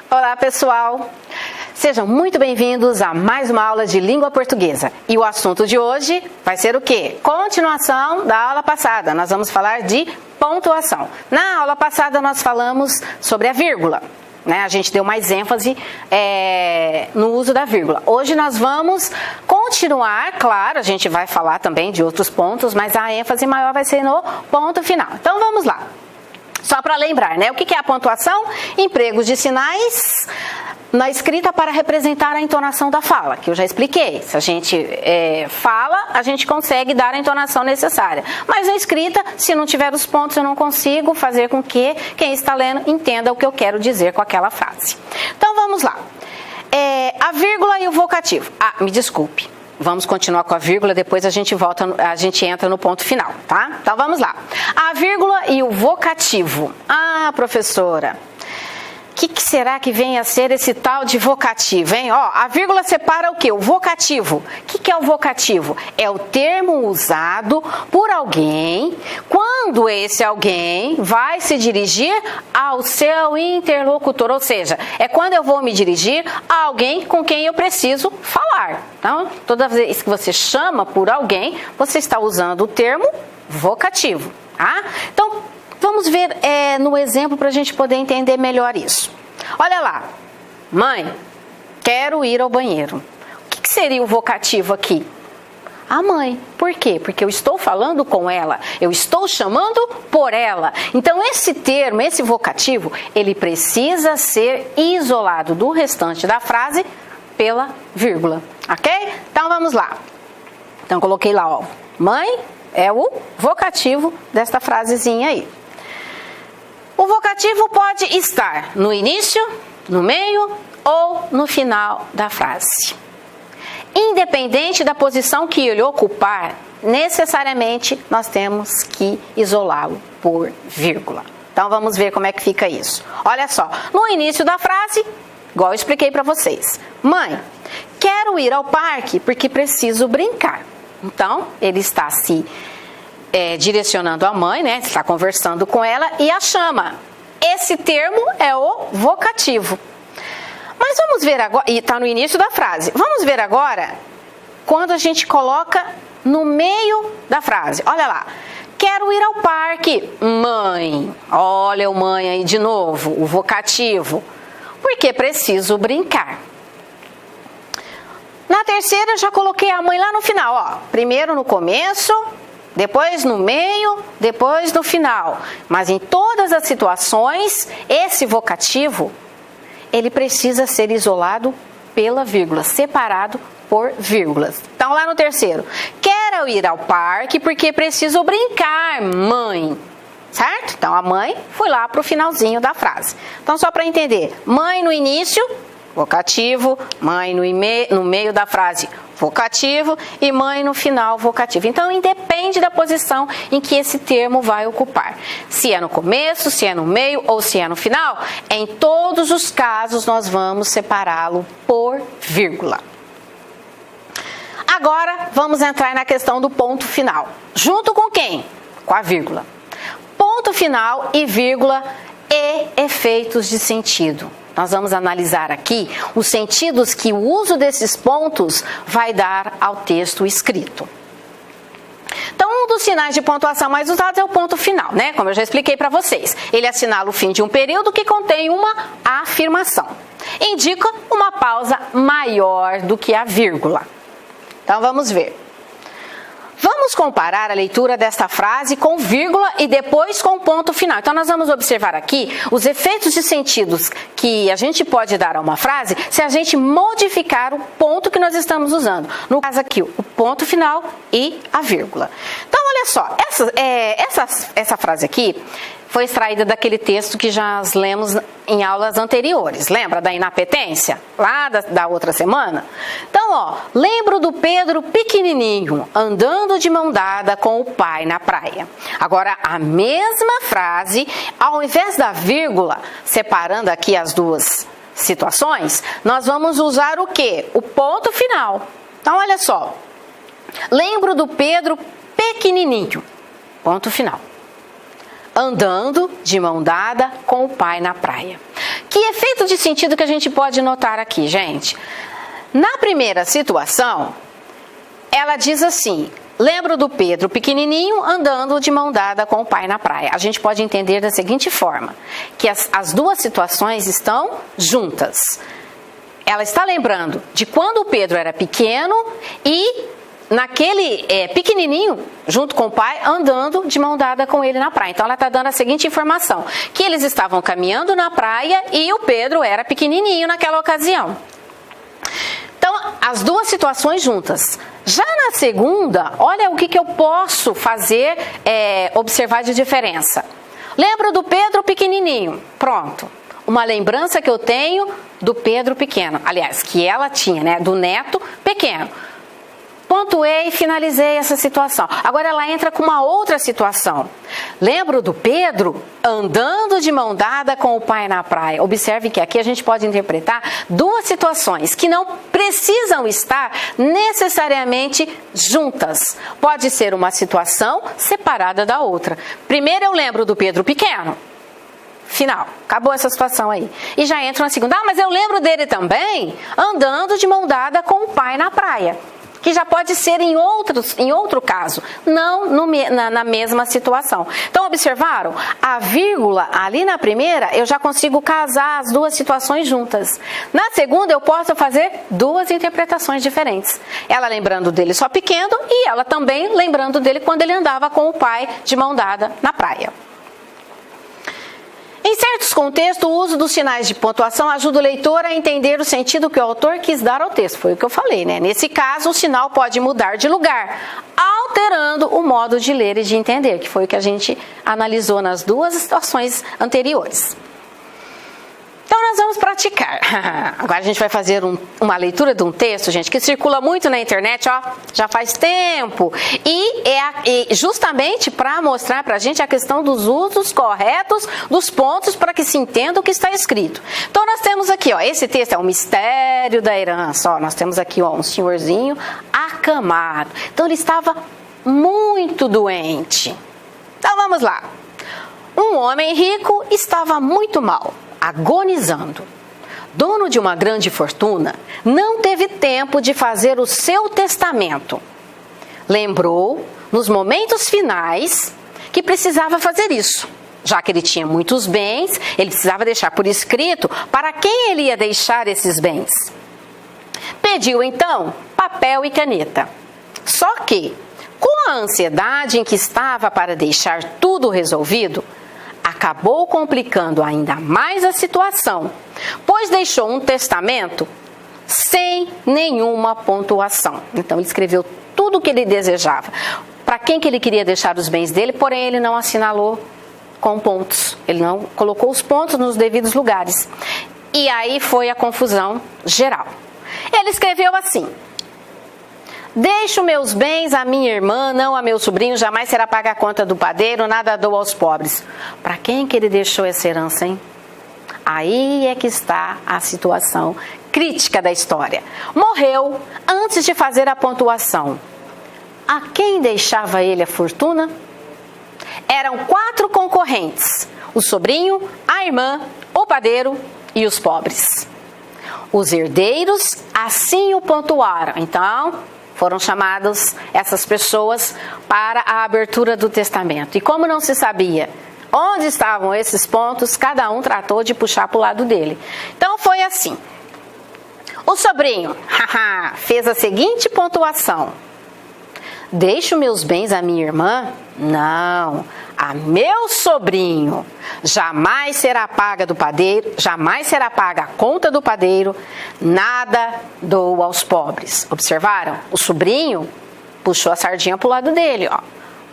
Olá, pessoal! Sejam muito bem-vindos a mais uma aula de língua portuguesa. E o assunto de hoje vai ser o quê? Continuação da aula passada. Nós vamos falar de pontuação. Na aula passada nós falamos sobre a vírgula, né? A gente deu mais ênfase no uso da vírgula. Hoje nós vamos continuar, claro, a gente vai falar também de outros pontos, mas a ênfase maior vai ser no ponto final. Então vamos lá. Só para lembrar, né? O que é a pontuação? Empregos de sinais na escrita para representar a entonação da fala, que eu já expliquei. Se a gente fala, a gente consegue dar a entonação necessária. Mas na escrita, se não tiver os pontos, eu não consigo fazer com que quem está lendo entenda o que eu quero dizer com aquela frase. Então vamos lá. A vírgula e o vocativo. Me desculpe. Vamos continuar com a vírgula, depois a gente entra no ponto final, tá? Então vamos lá. A vírgula e o vocativo. Professora, o que será que vem a ser esse tal de vocativo, hein? A vírgula separa o quê? O vocativo. O que é o vocativo? É o termo usado por alguém quando esse alguém vai se dirigir ao seu interlocutor, ou seja, é quando eu vou me dirigir a alguém com quem eu preciso falar. Então, toda vez que você chama por alguém, você está usando o termo vocativo, tá? Então, vamos ver no exemplo para a gente poder entender melhor isso. Olha lá. Mãe, quero ir ao banheiro. O que seria o vocativo aqui? A mãe. Por quê? Porque eu estou falando com ela, eu estou chamando por ela. Então, esse termo, esse vocativo, ele precisa ser isolado do restante da frase pela vírgula, ok? Então, vamos lá. Então, coloquei lá, mãe é o vocativo desta frasezinha aí. O vocativo pode estar no início, no meio ou no final da frase. Independente da posição que ele ocupar, necessariamente nós temos que isolá-lo por vírgula. Então vamos ver como é que fica isso. Olha só, no início da frase, igual eu expliquei para vocês. Mãe, quero ir ao parque porque preciso brincar. Então, ele está direcionando a mãe, né? Está conversando com ela e a chama. Esse termo é o vocativo. Mas vamos ver agora, e está no início da frase. Vamos ver agora quando a gente coloca no meio da frase. Olha lá. Quero ir ao parque, mãe. Olha o mãe aí de novo, o vocativo. Porque preciso brincar. Na terceira, eu já coloquei a mãe lá no final. Primeiro no começo, depois no meio, depois no final. Mas em todas as situações, esse vocativo, ele precisa ser isolado pela vírgula, separado por vírgulas. Então, lá no terceiro, quero ir ao parque porque preciso brincar, mãe. Certo? Então, a mãe foi lá para o finalzinho da frase. Então, só para entender, mãe no início, vocativo, mãe no meio da frase, vocativo, e mãe no final, vocativo. Então, independe da posição em que esse termo vai ocupar. Se é no começo, se é no meio ou se é no final, em todos os casos nós vamos separá-lo por vírgula. Agora, vamos entrar na questão do ponto final. Junto com quem? Com a vírgula. Ponto final e vírgula e efeitos de sentido. Nós vamos analisar aqui os sentidos que o uso desses pontos vai dar ao texto escrito. Então, um dos sinais de pontuação mais usados é o ponto final, né? Como eu já expliquei para vocês. Ele assinala o fim de um período que contém uma afirmação. Indica uma pausa maior do que a vírgula. Então, vamos ver. Vamos comparar a leitura desta frase com vírgula e depois com ponto final. Então, nós vamos observar aqui os efeitos de sentidos que a gente pode dar a uma frase se a gente modificar o ponto que nós estamos usando. No caso aqui, o ponto final e a vírgula. Então, olha só, essa frase aqui foi extraída daquele texto que já lemos em aulas anteriores. Lembra da inapetência? Lá da outra semana? Então, lembro do Pedro pequenininho, andando de mão dada com o pai na praia. Agora, a mesma frase, ao invés da vírgula, separando aqui as duas situações, nós vamos usar o quê? O ponto final. Então, olha só. Lembro do Pedro pequenininho. Ponto final. Andando de mão dada com o pai na praia. Que efeito de sentido que a gente pode notar aqui, gente? Na primeira situação, ela diz assim: lembro do Pedro pequenininho andando de mão dada com o pai na praia. A gente pode entender da seguinte forma, que as duas situações estão juntas. Ela está lembrando de quando o Pedro era pequeno e naquele pequenininho, junto com o pai, andando de mão dada com ele na praia. Então ela está dando a seguinte informação, que eles estavam caminhando na praia e o Pedro era pequenininho naquela ocasião. Então, as duas situações juntas. Já na segunda, olha o que eu posso fazer, observar de diferença. Lembro do Pedro pequenininho. Pronto. Uma lembrança que eu tenho do Pedro pequeno. Aliás, que ela tinha, né? Do neto pequeno. Pontuei e finalizei essa situação. Agora ela entra com uma outra situação. Lembro do Pedro andando de mão dada com o pai na praia. Observe que aqui a gente pode interpretar duas situações que não precisam estar necessariamente juntas. Pode ser uma situação separada da outra. Primeiro eu lembro do Pedro pequeno. Final. Acabou essa situação aí. E já entra na segunda. Mas eu lembro dele também andando de mão dada com o pai na praia. Que já pode ser em outro caso, não na mesma situação. Então, observaram? A vírgula ali na primeira, eu já consigo casar as duas situações juntas. Na segunda, eu posso fazer duas interpretações diferentes. Ela lembrando dele só pequeno e ela também lembrando dele quando ele andava com o pai de mão dada na praia. Em certos contextos, o uso dos sinais de pontuação ajuda o leitor a entender o sentido que o autor quis dar ao texto. Foi o que eu falei, né? Nesse caso, o sinal pode mudar de lugar, alterando o modo de ler e de entender, que foi o que a gente analisou nas duas situações anteriores. Então, nós vamos praticar. Agora a gente vai fazer uma leitura de um texto, gente, que circula muito na internet, ó, já faz tempo. E justamente para mostrar para a gente a questão dos usos corretos dos pontos para que se entenda o que está escrito. Então, nós temos aqui, ó, esse texto é o mistério da herança. Ó, nós temos aqui, ó, um senhorzinho acamado. Então, ele estava muito doente. Então, vamos lá. Um homem rico estava muito mal, agonizando. Dono de uma grande fortuna, não teve tempo de fazer o seu testamento. Lembrou, nos momentos finais, que precisava fazer isso. Já que ele tinha muitos bens, ele precisava deixar por escrito para quem ele ia deixar esses bens. Pediu, então, papel e caneta. Só que, com a ansiedade em que estava para deixar tudo resolvido, acabou complicando ainda mais a situação, pois deixou um testamento sem nenhuma pontuação. Então ele escreveu tudo o que ele desejava, para quem que ele queria deixar os bens dele, porém ele não assinalou com pontos, ele não colocou os pontos nos devidos lugares. E aí foi a confusão geral. Ele escreveu assim: deixo meus bens à minha irmã, não a meu sobrinho, jamais será paga a conta do padeiro, nada dou aos pobres. Para quem que ele deixou essa herança, hein? Aí é que está a situação crítica da história. Morreu antes de fazer a pontuação. A quem deixava ele a fortuna? Eram 4 concorrentes: o sobrinho, a irmã, o padeiro e os pobres. Os herdeiros assim o pontuaram. Então, foram chamadas essas pessoas para a abertura do testamento. E como não se sabia onde estavam esses pontos, cada um tratou de puxar para o lado dele. Então foi assim. O sobrinho fez a seguinte pontuação: deixo meus bens à minha irmã? Não, a meu sobrinho. Jamais será paga do padeiro, jamais será paga a conta do padeiro, nada dou aos pobres. Observaram? O sobrinho puxou a sardinha para o lado dele, ó.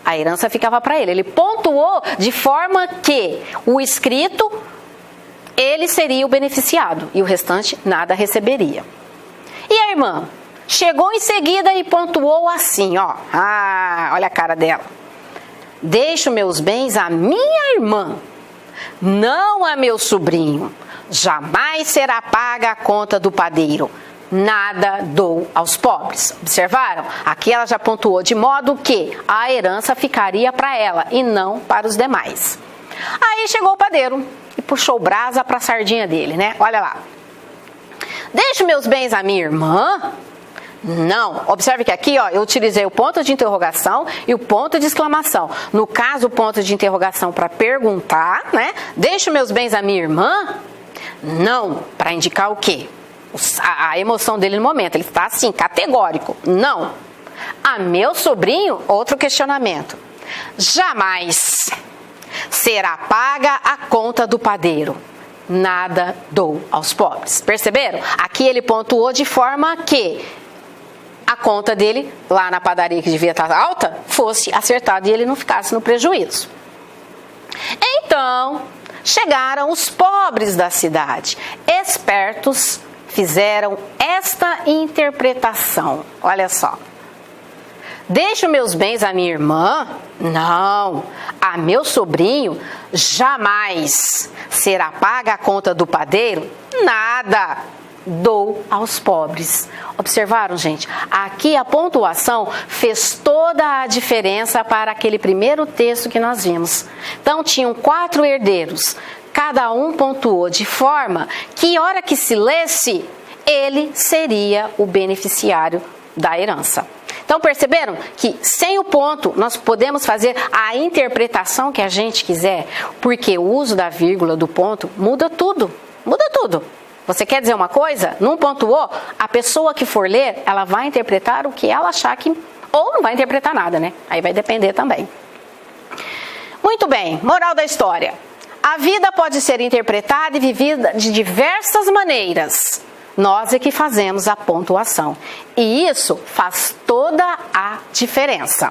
A herança ficava para ele. Ele pontuou de forma que o escrito, ele seria o beneficiado e o restante nada receberia. E a irmã? Chegou em seguida e pontuou assim, ó. Olha a cara dela. Deixo meus bens à minha irmã, não a meu sobrinho. Jamais será paga a conta do padeiro. Nada dou aos pobres. Observaram? Aqui ela já pontuou de modo que a herança ficaria para ela e não para os demais. Aí chegou o padeiro. e puxou brasa para a sardinha dele, né? Olha lá. Deixo meus bens à minha irmã? Não. Observe que aqui, ó, eu utilizei o ponto de interrogação e o ponto de exclamação. No caso, o ponto de interrogação para perguntar, né? Deixo meus bens à minha irmã? Não. Para indicar o quê? A emoção dele no momento. Ele está assim, categórico. Não. A meu sobrinho? Outro questionamento. Jamais será paga a conta do padeiro. Nada dou aos pobres. Perceberam? Aqui ele pontuou de forma que a conta dele, lá na padaria que devia estar alta, fosse acertada e ele não ficasse no prejuízo. Então, chegaram os pobres da cidade. Espertos fizeram esta interpretação. Olha só. Deixo meus bens à minha irmã? Não. A meu sobrinho? Jamais. Será paga a conta do padeiro? Nada. Dou aos pobres. Observaram, gente? Aqui a pontuação fez toda a diferença para aquele primeiro texto que nós vimos. Então, tinham 4 herdeiros. Cada um pontuou de forma que, hora que se lesse, ele seria o beneficiário da herança. Então, perceberam que sem o ponto nós podemos fazer a interpretação que a gente quiser, porque o uso da vírgula, do ponto, muda tudo. Muda tudo. Você quer dizer uma coisa? Não pontuou? A pessoa que for ler, ela vai interpretar o que ela achar que... Ou não vai interpretar nada, né? Aí vai depender também. Muito bem. Moral da história. A vida pode ser interpretada e vivida de diversas maneiras. Nós é que fazemos a pontuação. E isso faz toda a diferença.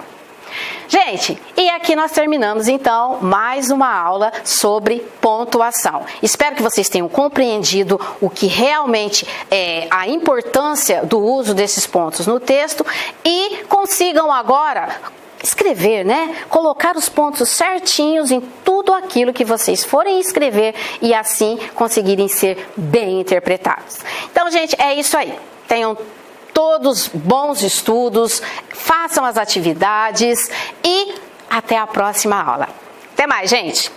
Gente, e aqui nós terminamos então mais uma aula sobre pontuação. Espero que vocês tenham compreendido o que realmente é a importância do uso desses pontos no texto e consigam agora escrever, né? Colocar os pontos certinhos em tudo aquilo que vocês forem escrever e assim conseguirem ser bem interpretados. Então, gente, é isso aí. Tenham todos bons estudos, façam as atividades e até a próxima aula. Até mais, gente!